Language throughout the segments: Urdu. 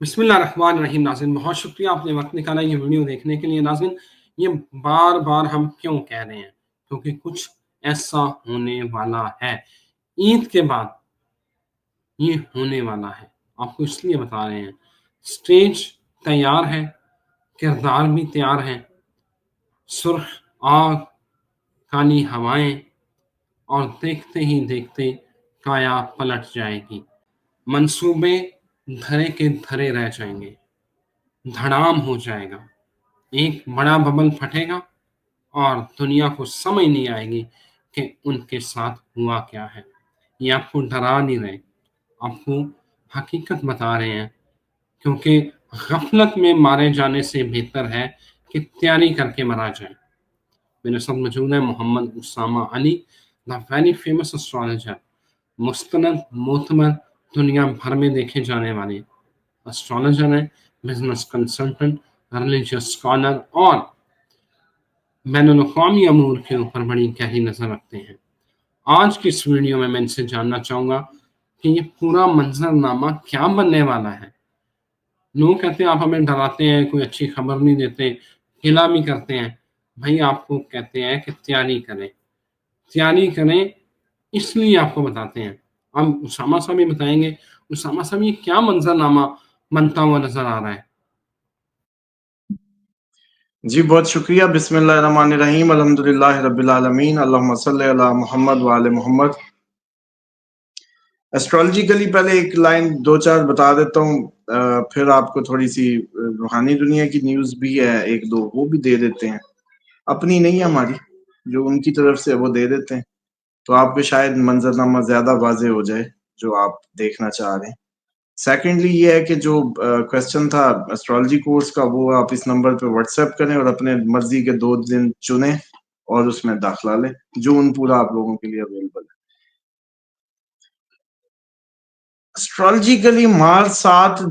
بسم اللہ الرحمن الرحیم۔ ناظرین بہت شکریہ آپ نے وقت نکالا یہ ویڈیو دیکھنے کے لیے۔ ناظرین یہ بار بار ہم کیوں کہہ رہے ہیں؟ کیونکہ کچھ ایسا ہونے والا ہے، عید کے بعد یہ ہونے والا ہے۔ آپ کو اس لیے بتا رہے ہیں، سٹیج تیار ہے، کردار بھی تیار ہے، سرخ آگ، کالی ہوائیں، اور دیکھتے ہی دیکھتے کایا پلٹ جائے گی۔ منصوبے دھرے کے دھرے رہ جائیں گے، دھڑام ہو جائے گا، ایک بڑا ببل پھٹے گا اور دنیا کو سمجھ نہیں آئے گی کہ ان کے ساتھ ہوا کیا ہے۔ یہ آپ کو ڈرا نہیں رہے، آپ کو حقیقت بتا رہے ہیں، کیونکہ غفلت میں مارے جانے سے بہتر ہے کہ تیاری کر کے مرا جائے۔ میرے ساتھ موجود ہے محمد اسامہ علی، دا ویری فیمس اسٹرالوجر، مستند معتبر دنیا بھر میں دیکھے جانے والے اسٹرالوجر ہیں، بزنس کنسلٹنٹ، ریلیجیس اسکالر، اور بین الاقوامی امور کے اوپر بڑی گہری نظر رکھتے ہیں۔ آج کی اس ویڈیو میں ان سے جاننا چاہوں گا کہ یہ پورا منظر نامہ کیا بننے والا ہے۔ لوگ کہتے ہیں آپ ہمیں ڈراتے ہیں، کوئی اچھی خبر نہیں دیتے، گلا بھی کرتے ہیں۔ بھائی آپ کو کہتے ہیں کہ تیاری کریں، اس لیے آپ کو بتاتے ہیں۔ ہم اسامہ صاحب بھی بتائیں گے، اسامہ صاحب یہ کیا منظر نامہ بنتا ہوا نظر آ رہا ہے؟ جی بہت شکریہ۔ بسم اللہ الرحمن الرحیم، الحمدللہ رب العالمین، اللہم صلی علی محمد وآل محمد۔ ایسٹرالوجیکلی پہلے ایک لائن دو چار بتا دیتا ہوں، پھر آپ کو تھوڑی سی روحانی دنیا کی نیوز بھی ہے ایک دو، وہ بھی دے دیتے ہیں، اپنی نہیں ہے ہماری، جو ان کی طرف سے وہ دے دیتے ہیں، تو آپ کو شاید منظرنامہ زیادہ واضح ہو جائے جو آپ دیکھنا چاہ رہے ہیں۔ سیکنڈلی یہ ہے کہ جو کوشچن تھا ایسٹرالوجی کورس کا، وہ آپ اس نمبر پہ واٹس ایپ کریں اور اپنے مرضی کے 2 دن چنیں اور اس میں داخلہ لیں، جون پورا آپ لوگوں کے لیے اویلیبل ہے۔ ایسٹرالوجیکلی مارچ 7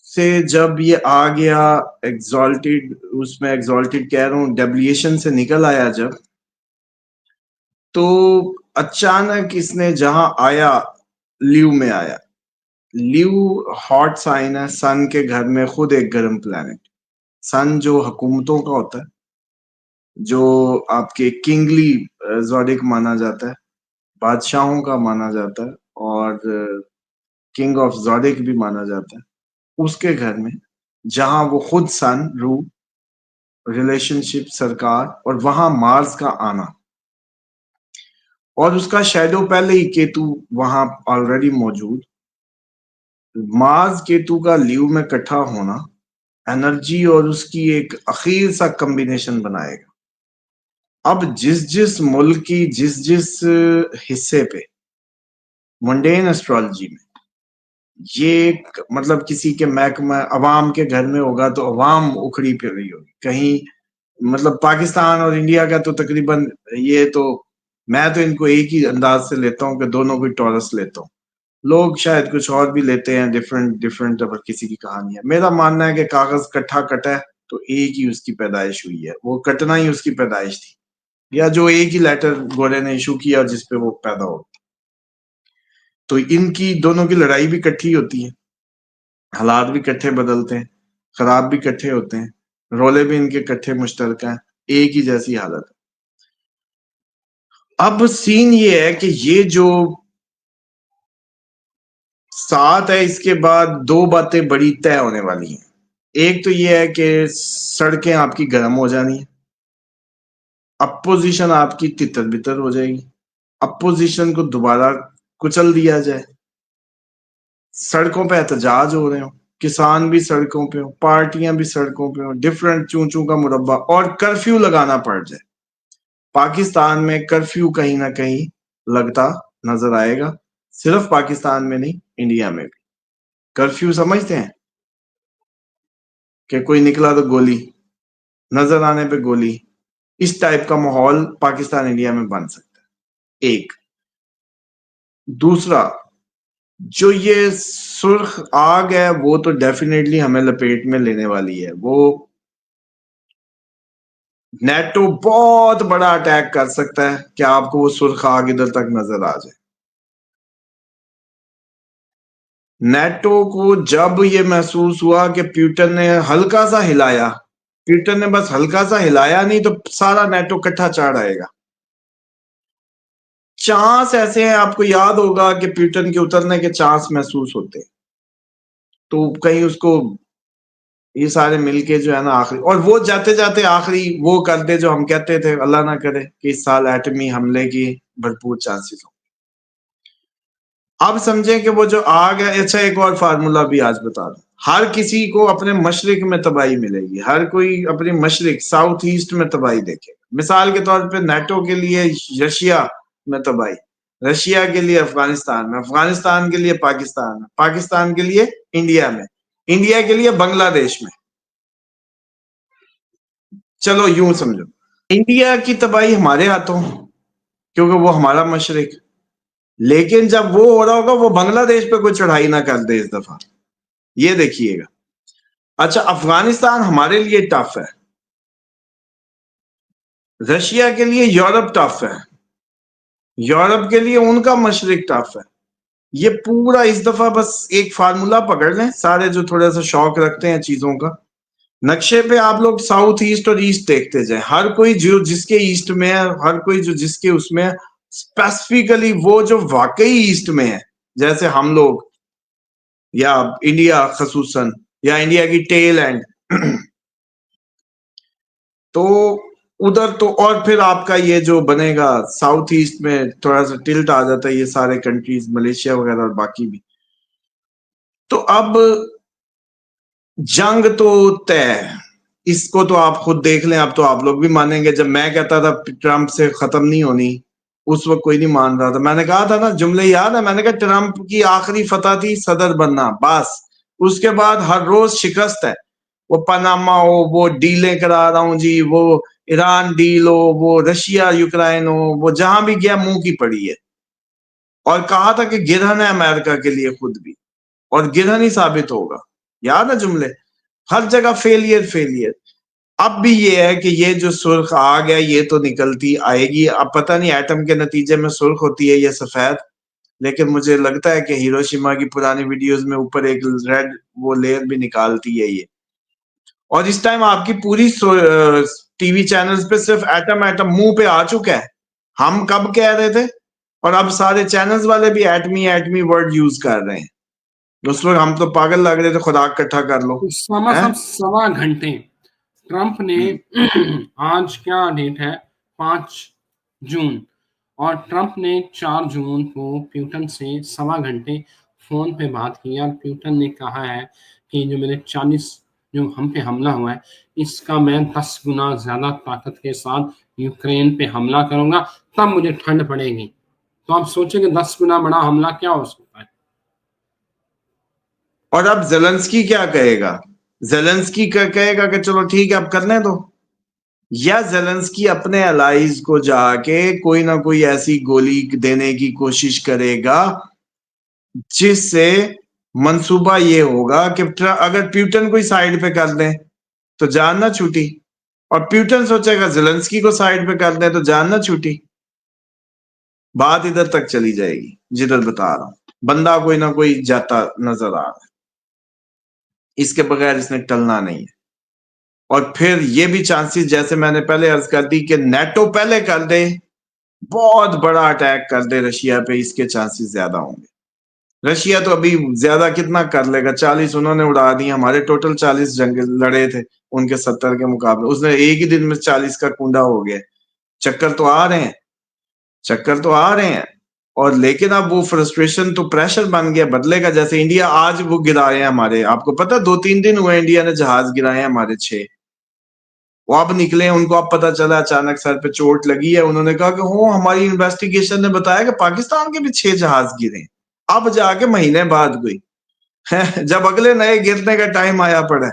سے جب یہ آ گیا ایگزالٹیڈ، اس میں ایگزالٹیڈ کہہ رہا ہوں، ڈیبلیشن سے نکل آیا جب، تو اچانک اس نے جہاں آیا، لیو میں آیا۔ لیو ہاٹ سائن ہے، سن کے گھر میں خود ایک گرم پلانٹ۔ سن جو حکومتوں کا ہوتا ہے، جو آپ کے کنگلی زوڈک مانا جاتا ہے، بادشاہوں کا مانا جاتا ہے، اور کنگ آف زوڈک بھی مانا جاتا ہے، اس کے گھر میں جہاں وہ خود سن رو، ریلیشن شپ سرکار، اور وہاں مارس کا آنا، اور اس کا شیڈو پہلے ہی کیتو وہاں آلریڈی موجود۔ مارس کیتو کا لیو میں کٹھا ہونا انرجی اور اس کی ایک اخیر سا کمبینیشن بنائے گا۔ اب جس ملک کی جس حصے پہ منڈین ایسٹرالوجی میں یہ مطلب کسی کے محکمہ عوام کے گھر میں ہوگا تو عوام اکھڑی پھر رہی ہوگی کہیں، مطلب پاکستان اور انڈیا کا تو تقریباً یہ تو میں تو ان کو ایک ہی انداز سے لیتا ہوں کہ دونوں کو ٹورس لیتا ہوں، لوگ شاید کچھ اور بھی لیتے ہیں، ڈفرنٹ اب کسی کی کہانی ہے۔ میرا ماننا ہے کہ کاغذ کٹھا کٹا ہے تو ایک ہی اس کی پیدائش ہوئی ہے، وہ کٹنا ہی اس کی پیدائش تھی، یا جو ایک ہی لیٹر گورے نے ایشو کیا جس پہ وہ پیدا ہو، تو ان کی دونوں کی لڑائی بھی کٹھی ہوتی ہے، حالات بھی کٹھے بدلتے ہیں، خراب بھی کٹھے ہوتے ہیں، رولے بھی ان کے کٹھے مشترکہ ہیں، ایک ہی جیسی حالت ہے۔ اب سین یہ ہے کہ یہ جو 7 ہے، اس کے بعد 2 باتیں بڑی طے ہونے والی ہیں۔ ایک تو یہ ہے کہ سڑکیں آپ کی گرم ہو جانی ہیں، اپوزیشن آپ کی تتر بتر ہو جائے گی، اپوزیشن کو دوبارہ کچل دیا جائے، سڑکوں پہ احتجاج ہو رہے ہوں، کسان بھی سڑکوں پہ ہوں، پارٹیاں بھی سڑکوں پہ ہوں، ڈفرنٹ چون کا مربع، اور کرفیو لگانا پڑ جائے۔ پاکستان میں کرفیو کہیں نہ کہیں لگتا نظر آئے گا، صرف پاکستان میں نہیں، انڈیا میں بھی کرفیو سمجھتے ہیں کہ کوئی نکلا تو گولی، نظر آنے پہ گولی، اس ٹائپ کا ماحول پاکستان انڈیا میں بن سکتا ہے، ایک۔ دوسرا، جو یہ سرخ آگ ہے وہ تو ڈیفینیٹلی ہمیں لپیٹ میں لینے والی ہے، وہ نیٹو بہت بڑا اٹیک کر سکتا ہے کہ آپ کو وہ سرخ آگ ادھر تک نظر آ جائے۔ نیٹو کو جب یہ محسوس ہوا کہ پیوٹن نے ہلکا سا ہلایا، پیوٹن نے بس ہلکا سا ہلایا نہیں تو سارا نیٹو کٹھا چڑھ آئے گا. چانس ایسے ہیں، آپ کو یاد ہوگا کہ پیوٹن کے اترنے کے چانس محسوس ہوتے، تو کہیں اس کو یہ سارے مل کے جو ہے نا آخری، اور وہ جاتے جاتے آخری وہ کر دے جو ہم کہتے تھے، اللہ نہ کرے کہ اس سال ایٹمی حملے کی بھرپور چانسز ہوں. اب سمجھیں کہ وہ جو آگ ہے. اچھا ایک اور فارمولا بھی آج بتا دوں، ہر کسی کو اپنے مشرق میں تباہی ملے گی، ہر کوئی اپنے مشرق ساؤتھ ایسٹ میں تباہی دیکھے. مثال کے طور پہ نیٹو کے لیے رشیا میں تباہی، رشیا کے لیے افغانستان میں، افغانستان کے لیے پاکستان میں، پاکستان کے لیے انڈیا میں، انڈیا کے لیے بنگلہ دیش میں. چلو یوں سمجھو، انڈیا کی تباہی ہمارے ہاتھوں کیونکہ وہ ہمارا مشرق، لیکن جب وہ ہو رہا ہوگا وہ بنگلہ دیش پہ کوئی چڑھائی نہ کر دے اس دفعہ، یہ دیکھیے گا. اچھا افغانستان ہمارے لیے ٹف ہے، رشیا کے لیے یورپ ٹف ہے، یورپ کے لیے ان کا مشرق ٹف ہے. یہ پورا اس دفعہ بس ایک فارمولا پکڑ لیں سارے جو تھوڑا سا شوق رکھتے ہیں چیزوں کا، نقشے پہ آپ لوگ ساؤتھ ایسٹ اور ایسٹ دیکھتے جائیں، ہر کوئی جو جس کے ایسٹ میں ہے، ہر کوئی جو جس کے اس میں ہے، اسپیسیفکلی وہ جو واقعی ایسٹ میں ہے، جیسے ہم لوگ یا انڈیا خصوصاً، یا انڈیا کی ٹیل اینڈ تو ادھر تو، اور پھر آپ کا یہ جو بنے گا ساؤتھ ایسٹ میں تھوڑا سا ٹلٹ آ جاتا ہے، یہ سارے کنٹریز ملیشیا وغیرہ اور باقی بھی. تو اب جنگ تو طے، اس کو تو آپ خود دیکھ لیں، اب تو آپ لوگ بھی مانیں گے. جب میں کہتا تھا ٹرمپ سے ختم نہیں ہونی، اس وقت کوئی نہیں مان رہا تھا. میں نے کہا تھا نا، جملے یاد ہے، میں نے کہا ٹرمپ کی آخری فتح تھی صدر بننا، بس اس کے بعد ہر روز شکست ہے. وہ پاناما ہو، وہ ڈیلیں کرا رہا ہوں جی، وہ ایران ڈیل ہو، وہ رشیا یوکرائن ہو، وہ جہاں بھی گیا منہ کی پڑی ہے. اور کہا تھا کہ گرہن ہے امریکہ کے لیے خود بھی، اور گرہن ہی ثابت ہوگا. یاد ہے جملے؟ ہر جگہ فیلئر فیلئر. اب بھی یہ ہے کہ یہ جو سرخ آگ ہے یہ تو نکلتی آئے گی. اب پتہ نہیں ایٹم کے نتیجے میں سرخ ہوتی ہے یا سفید، لیکن مجھے لگتا ہے کہ ہیروشیما کی پرانی ویڈیوز میں اوپر ایک ریڈ وہ لیئر بھی نکالتی ہے یہ. اور اس ٹائم آپ کی پوری ٹی وی چینلز پہ صرف ایٹم ایٹم منہ پہ آ چکا ہے. ہم کب کہہ رہے تھے، اور اب سارے چینلز والے بھی ایٹمی ایٹمی ورڈ یوز کر رہے ہیں. اس وقت ہم تو پاگل لگ رہے تھے، خدا اکٹھا کر لو. اسامہ صاحب 1.25 گھنٹے ٹرمپ نے آج کیا ڈیٹ ہے، 5 جون، اور ٹرمپ نے 4 جون کو پیوٹن سے 1.25 گھنٹے فون پہ بات کی، اور پیوٹن نے کہا ہے کہ جو میرے 40 جو ہم پہ حملہ ہوا ہے اس کا میں 10 گنا زیادہ طاقت کے ساتھ یوکرین پہ حملہ کروں گا، تب مجھے ٹھنڈ پڑے گی. تو آپ سوچیں کہ 10 گنا بڑا حملہ کیا ہو سکتا ہے. اور اب زیلنسکی کیا کہے گا؟ زیلنسکی کہے گا کہ چلو ٹھیک ہے اب کرنے دو، یا زیلنسکی اپنے الائز کو جا کے کوئی نہ کوئی ایسی گولی دینے کی کوشش کرے گا جس سے منصوبہ یہ ہوگا کہ اگر پیوٹن کوئی سائیڈ پہ کر دیں تو جان نہ چھوٹی، اور پیوٹن سوچے گا زیلنسکی کو سائیڈ پہ کر دیں تو جان نہ چھوٹی. بات ادھر تک چلی جائے گی جدھر بتا رہا ہوں. بندہ کوئی نہ کوئی جاتا نظر آ رہا ہے، اس کے بغیر اس نے ٹلنا نہیں ہے. اور پھر یہ بھی چانسز جیسے میں نے پہلے عرض کر دی کہ نیٹو پہلے کر دے، بہت بڑا اٹیک کر دے رشیا پہ، اس کے چانسز زیادہ ہوں گے. رشیا تو ابھی زیادہ کتنا کر لے گا، 40 انہوں نے اڑا دی، ہمارے ٹوٹل 40 جنگ لڑے تھے ان کے 70 کے مقابلے، اس نے ایک ہی دن میں 40 کا کنڈا ہو گیا. چکر تو آ رہے ہیں، چکر تو آ رہے ہیں. اور لیکن اب وہ فرسٹریشن تو پریشر بن گیا، بدلے گا. جیسے انڈیا آج وہ گرائے ہیں ہمارے، آپ کو پتا 2-3 دن ہوئے انڈیا نے جہاز گرائے ہیں ہمارے 6. وہ اب نکلے، ان کو اب پتا چلا اچانک سر پہ چوٹ لگی ہے، انہوں نے کہا کہ ہوں ہماری انویسٹیگیشن نے بتایا کہ پاکستان کے بھی 6 جہاز گرے. اب جا کے مہینے بعد کوئی جب اگلے نئے گرنے کا ٹائم آیا پڑا.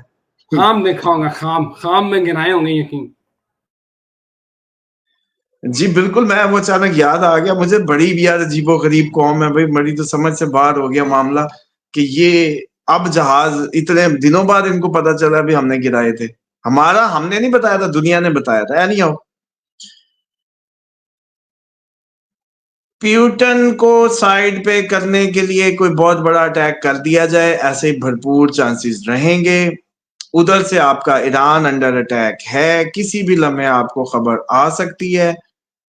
خام دیکھا ہوگا، خام میں گرائے ہوں گے یقین. جی بالکل، میں وہ اچانک یاد آ گیا مجھے، بڑی بھی یار عجیب و غریب قوم ہے بھائی، بڑی تو سمجھ سے باہر ہو گیا معاملہ کہ یہ اب جہاز اتنے دنوں بعد ان کو پتا چلا بھی ہم نے گرائے تھے. ہم نے نہیں بتایا تھا، دنیا نے بتایا تھا. نہیں ہو پیوٹن کو سائڈ پہ کرنے کے لیے کوئی بہت بڑا اٹیک کر دیا جائے، ایسے بھرپور چانسز رہیں گے۔ ادھر سے آپ کا ایران انڈر اٹیک ہے، کسی بھی لمحے آپ کو خبر آ سکتی ہے۔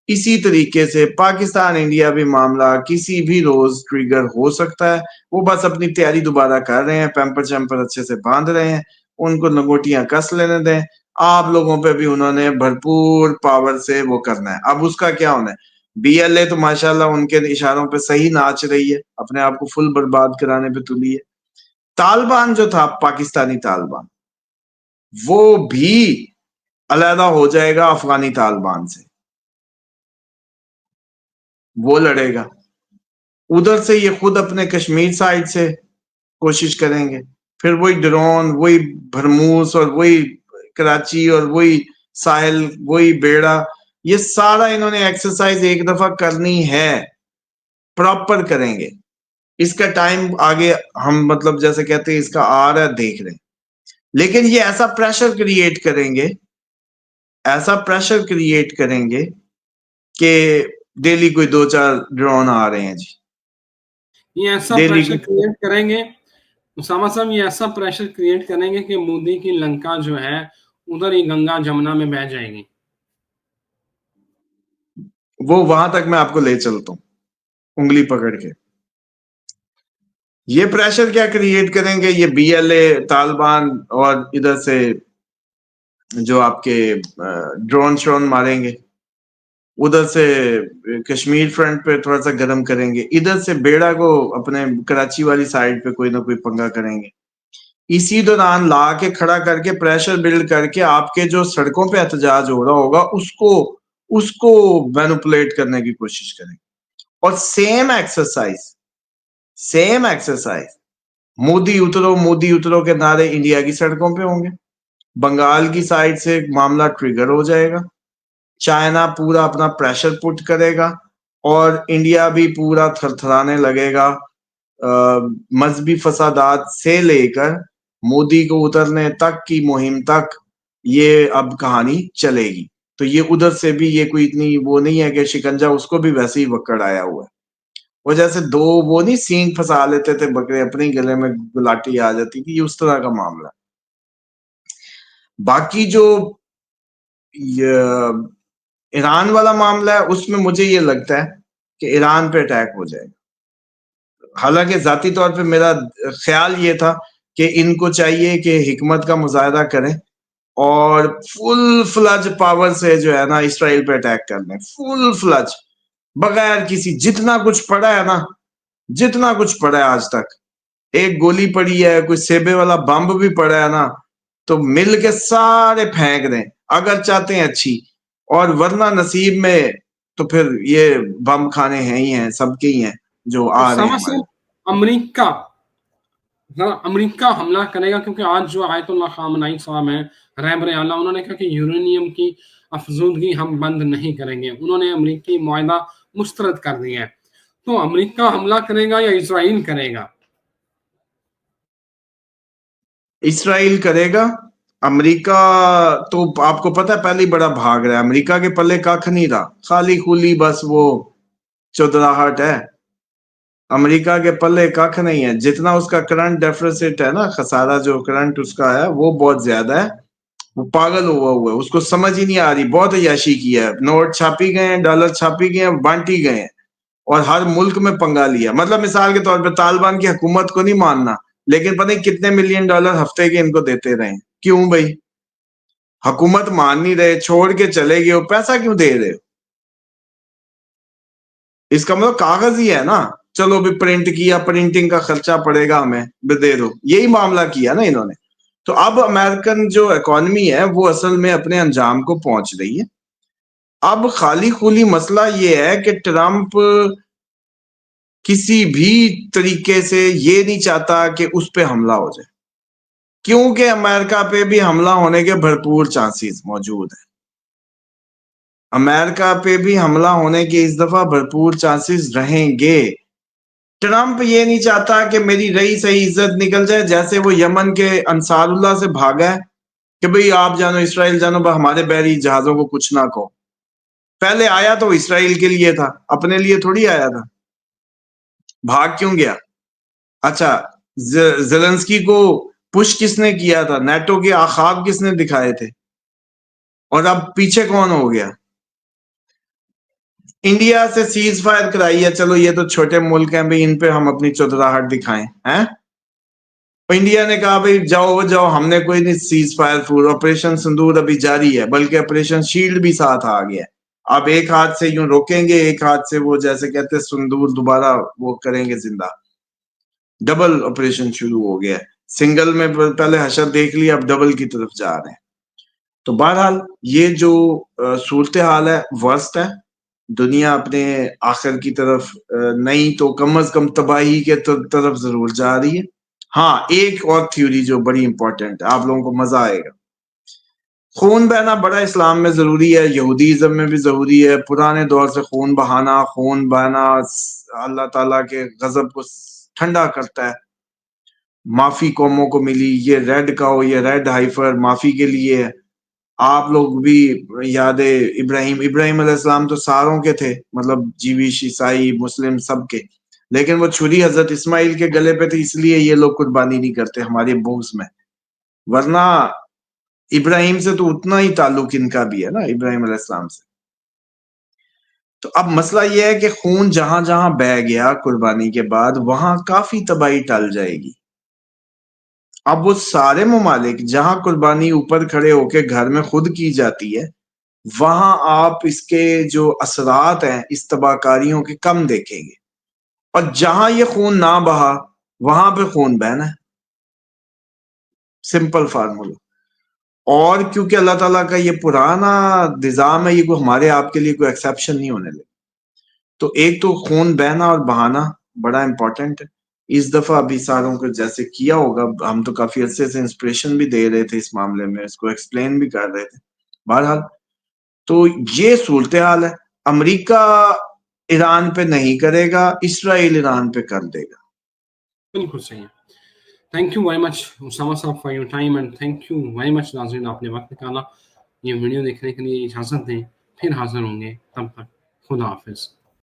اسی طریقے سے پاکستان انڈیا بھی معاملہ کسی بھی روز ٹریگر ہو سکتا ہے۔ وہ بس اپنی تیاری دوبارہ کر رہے ہیں، پیمپر چیمپر اچھے سے باندھ رہے ہیں، ان کو لنگوٹیاں کس لینے دیں۔ آپ لوگوں پہ بھی انہوں نے بھرپور پاور سے وہ کرنا ہے۔ اب اس کا کیا ہونا ہے؟ بی ایل اے تو ماشاءاللہ ان کے اشاروں پہ صحیح ناچ رہی ہے، اپنے آپ کو فل برباد کرانے پہ تلی ہے۔ طالبان جو تھا پاکستانی طالبان، وہ بھی علیحدہ ہو جائے گا افغانی طالبان سے، وہ لڑے گا۔ ادھر سے یہ خود اپنے کشمیر سائڈ سے کوشش کریں گے، پھر وہی ڈرون، وہی بھرموس، اور وہی کراچی، اور وہی ساحل، وہی بیڑا، یہ سارا انہوں نے ایکسرسائز ایک دفعہ کرنی ہے، پراپر کریں گے۔ اس کا ٹائم آگے ہم مطلب جیسے کہتے ہیں اس کا آ رہا ہے، دیکھ رہے ہیں، لیکن یہ ایسا پریشر کریٹ کریں گے، ایسا پریشر کریٹ کریں گے کہ ڈیلی کوئی 2-4 ڈرون آ رہے ہیں جی، یہ ایسا ڈیلی پریشر کوئی۔ کریٹ کریں گے اسامہ صاحب، یہ ایسا پریشر کریٹ کریں گے کہ مودی کی لنکا جو ہے ادھر ہی گنگا جمنا میں بہ جائے گی۔ وہ وہاں تک میں آپ کو لے چلتا ہوں انگلی پکڑ کے۔ یہ پریشر کیا کریٹ کریں گے؟ یہ بی ایل اے، طالبان، اور ادھر سے جو آپ کے ڈرون شرون ماریں گے، ادھر سے کشمیر فرنٹ پہ تھوڑا سا گرم کریں گے، ادھر سے بیڑا کو اپنے کراچی والی سائڈ پہ کوئی نہ کوئی پنگا کریں گے۔ اسی دوران لا کے کھڑا کر کے پریشر بلڈ کر کے آپ کے جو سڑکوں پہ احتجاج ہو رہا ہوگا اس کو مینوپولیٹ کرنے کی کوشش کریں گے۔ اور سیم ایکسرسائز مودی اترو کے نعرے انڈیا کی سڑکوں پہ ہوں گے، بنگال کی سائڈ سے معاملہ ٹریگر ہو جائے گا، چائنا پورا اپنا پریشر پٹ کرے گا، اور انڈیا بھی پورا تھر تھرانے لگے گا۔ مذہبی فسادات سے لے کر مودی کو اترنے تک کی مہم تک یہ اب کہانی چلے گی۔ تو یہ ادھر سے بھی یہ کوئی اتنی وہ نہیں ہے کہ شکنجا اس کو بھی ویسے ہی وکڑ آیا ہوا ہے۔ وہ جیسے دو وہ نہیں سینگ پھنسا لیتے تھے بکرے، اپنے گلے میں گلاٹی آ جاتی تھی، اس طرح کا معاملہ۔ باقی جو ایران والا معاملہ ہے، اس میں مجھے یہ لگتا ہے کہ ایران پہ اٹیک ہو جائے گا۔ حالانکہ ذاتی طور پہ میرا خیال یہ تھا کہ ان کو چاہیے کہ حکمت کا مظاہرہ کریں اور فل فلج پاور سے جو ہے نا اسرائیل پہ اٹیک کر لیں، فل فلج، بغیر کسی، جتنا کچھ پڑا ہے نا، جتنا کچھ پڑا ہے آج تک، ایک گولی پڑی ہے، کوئی سیبے والا بمب بھی پڑا ہے نا، تو مل کے سارے پھینک دیں اگر چاہتے ہیں اچھی، اور ورنہ نصیب میں تو پھر یہ بم کھانے ہیں ہی ہیں، سب کے ہی ہیں جو آ رہے ہیں اسامہ ہمارے۔ صاحب، امریکہ حملہ کرے گا، کیونکہ آج جو آیت اللہ خامنائی صاحب ہیں رہبر اعلیٰ، انہوں نے کہا کہ یورینیم کی افزودگی ہم بند نہیں کریں گے، انہوں نے امریکی معاہدہ مسترد کر دیا ہے۔ تو امریکہ حملہ کرے گا یا اسرائیل کرے گا؟ اسرائیل کرے گا۔ امریکہ تو آپ کو پتہ ہے پہلے ہی بڑا بھاگ رہا ہے، امریکہ کے پلے کھ نہیں رہا، خالی خولی بس وہ چودراہٹ ہے۔ امریکہ کے پلے کھ نہیں ہے، جتنا اس کا کرنٹ ڈیفیسٹ ہے نا، خسارہ جو کرنٹ اس کا ہے وہ بہت زیادہ ہے، وہ پاگل ہوا ہے، اس کو سمجھ ہی نہیں آ رہی، بہت عیاشی کی ہے، نوٹ چھاپی گئے ہیں، ڈالر چھاپی گئے ہیں، بانٹی گئے ہیں، اور ہر ملک میں پنگا لیا۔ مطلب مثال کے طور پہ طالبان کی حکومت کو نہیں ماننا، لیکن پتہ نہیں کتنے ملین ڈالر ہفتے کے ان کو دیتے رہے۔ کیوں بھائی؟ حکومت مان نہیں رہے، چھوڑ کے چلے گئے ہو، پیسہ کیوں دے رہے ہو؟ اس کا مطلب کاغذ ہی ہے نا، چلو بھی پرنٹ کیا، پرنٹنگ کا خرچہ پڑے گا ہمیں، دے دو، یہی معاملہ کیا نا انہوں نے۔ تو اب امریکن جو اکانومی ہے وہ اصل میں اپنے انجام کو پہنچ رہی ہے۔ اب خالی خولی مسئلہ یہ ہے کہ ٹرمپ کسی بھی طریقے سے یہ نہیں چاہتا کہ اس پہ حملہ ہو جائے، کیونکہ امریکہ پہ بھی حملہ ہونے کے بھرپور چانسز موجود ہیں۔ امریکہ پہ بھی حملہ ہونے کے اس دفعہ بھرپور چانسز رہیں گے۔ ٹرمپ یہ نہیں چاہتا کہ میری رہی صحیح عزت نکل جائے، جیسے وہ یمن کے انصار اللہ سے بھاگا ہے کہ بھئی آپ جانو، اسرائیل جانو، ہمارے بحری جہازوں کو کچھ نہ کہو۔ پہلے آیا تو اسرائیل کے لیے تھا, اپنے لیے تھوڑی آیا تھا. بھاگ کیوں گیا؟ اچھا, زیلنسکی کو پش کس نے کیا تھا؟ نیٹو کے خواب کس نے دکھائے تھے؟ اور اب پیچھے کون ہو گیا؟ انڈیا سے سیز فائر کرائی ہے, چلو یہ تو چھوٹے ملک ہیں بھائی, ان پہ ہم اپنی چودراہٹ دکھائیں ہیں. انڈیا نے کہا بھائی جاؤ جاؤ, ہم نے کوئی نہیں سیز فائر فور, آپریشن سندور ابھی جاری ہے, بلکہ آپریشن شیلڈ بھی ساتھ آ گیا ہے. اب ایک ہاتھ سے یوں روکیں گے, ایک ہاتھ سے وہ جیسے کہتے ہیں سندور دوبارہ وہ کریں گے زندہ. ڈبل آپریشن شروع ہو گیا ہے, سنگل میں پہلے حشر دیکھ لیا, اب ڈبل کی طرف جا رہے ہیں. تو بہرحال یہ جو صورتحال ہے ورسٹ ہے, دنیا اپنے آخر کی طرف نہیں تو کم از کم تباہی کے طرف ضرور جا رہی ہے. ہاں ایک اور تھیوری جو بڑی امپورٹنٹ ہے, آپ لوگوں کو مزہ آئے گا. خون بہنا بڑا اسلام میں ضروری ہے, یہودیزم میں بھی ضروری ہے. پرانے دور سے خون بہانا اللہ تعالیٰ کے غضب کو ٹھنڈا کرتا ہے. معافی قوموں کو ملی, یہ ریڈ کاؤ, یہ ریڈ ہائفر معافی کے لیے ہے. آپ لوگ بھی یاد ہے ابراہیم علیہ السلام تو ساروں کے تھے, مطلب جیوش عیسائی مسلم سب کے, لیکن وہ چھری حضرت اسماعیل کے گلے پہ تھی, اس لیے یہ لوگ قربانی نہیں کرتے ہمارے بغض میں. ورنہ ابراہیم سے تو اتنا ہی تعلق ان کا بھی ہے نا, ابراہیم علیہ السلام سے. تو اب مسئلہ یہ ہے کہ خون جہاں جہاں بہہ گیا قربانی کے بعد, وہاں کافی تباہی ٹل جائے گی. اب وہ سارے ممالک جہاں قربانی اوپر کھڑے ہو کے گھر میں خود کی جاتی ہے, وہاں آپ اس کے جو اثرات ہیں اس تباہکاریوں کے کم دیکھیں گے. اور جہاں یہ خون نہ بہا وہاں پہ خون بہنا ہے, سمپل فارمولا. اور کیونکہ اللہ تعالیٰ کا یہ پرانا نظام ہے, یہ کوئی ہمارے آپ کے لیے کوئی ایکسیپشن نہیں ہونے لگے. تو ایک تو خون بہنا اور بہانا بڑا امپورٹنٹ ہے. اس دفعہ ابھی ساروں کو جیسے کیا ہوگا, ہم تو کافی عرصے سے انسپریشن بھی دے رہے تھے اس معاملے میں, اس کو ایکسپلین بھی کر رہے تھے. بہرحال تو یہ صورتحال ہے. امریکہ ایران پہ نہیں کرے گا, اسرائیل ایران پہ کر دے گا. بالکل صحیح ہے. Thank you very much Osama صاحب for your time, and thank you very much ناظرین, آپ نے وقت نکالا. یہ ویڈیو دیکھنے کے لیے اجازت دیں, پھر حاضر ہوں گے, تب تک خدا حافظ.